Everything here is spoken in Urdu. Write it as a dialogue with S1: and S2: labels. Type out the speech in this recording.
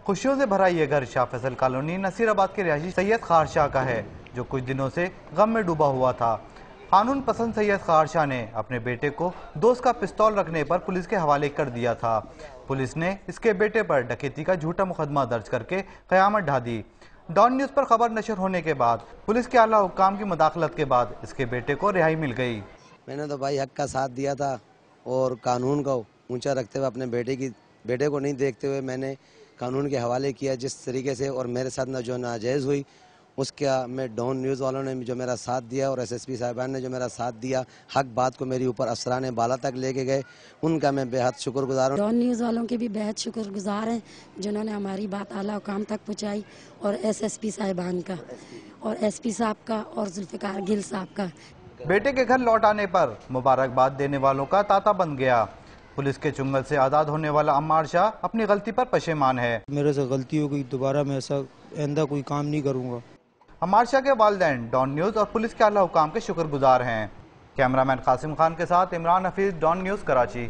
S1: خوشیوں سے بھرا یہ گھر شاہ فیصل کالونی نصیر آباد کے رہائشی سید خار شاہ کا ہے، جو کچھ دنوں سے غم میں ڈوبا ہوا تھا۔ قانون پسند سید خار شاہ نے اپنے بیٹے کو دوست کا پستول رکھنے پر پولیس کے حوالے کر دیا تھا۔ پولیس نے اس کے بیٹے پر ڈکیتی کا جھوٹا مقدمہ درج کر کے قیامت ڈھا دی۔ ڈان نیوز پر خبر نشر ہونے کے بعد پولیس کے اعلیٰ حکام کی مداخلت کے بعد اس کے بیٹے کو رہائی مل گئی۔
S2: میں نے تو بھائی حق کا ساتھ دیا تھا اور قانون کو اونچا رکھتے ہوئے اپنے بیٹے کو نہیں دیکھتے ہوئے میں نے قانون کے حوالے کیا جس طریقے سے، اور میرے ساتھ جو ناجائز ہوئی اس کا میں ڈان نیوز والوں نے جو میرا ساتھ دیا اور ایس ایس پی صاحبان نے جو میرا ساتھ دیا، حق بات کو میری اوپر افسران بالا تک لے کے گئے، ان کا میں بے حد شکر گزار ہوں۔
S3: ڈان نیوز والوں کے بھی بہت شکر گزار ہیں جنہوں نے ہماری بات اعلیٰ حکام تک پہنچائی، اور ایس ایس پی صاحبان کا اور ایس پی صاحب کا اور ذوالفقار گل صاحب کا۔
S1: بیٹے کے گھر لوٹ آنے پر مبارکباد دینے والوں کا تانتا بن گیا۔ پولیس کے چنگل سے آزاد ہونے والا عمار شاہ اپنی غلطی پر پشیمان ہے۔
S4: میرے سے غلطی ہو گئی، دوبارہ میں ایسا آئندہ کوئی کام نہیں کروں گا۔
S1: عمار شاہ کے والدین ڈان نیوز اور پولیس کے اعلیٰ حکام کے شکر گزار ہیں۔ کیمرہ مین قاسم خان کے ساتھ عمران حفیظ، ڈان نیوز، کراچی۔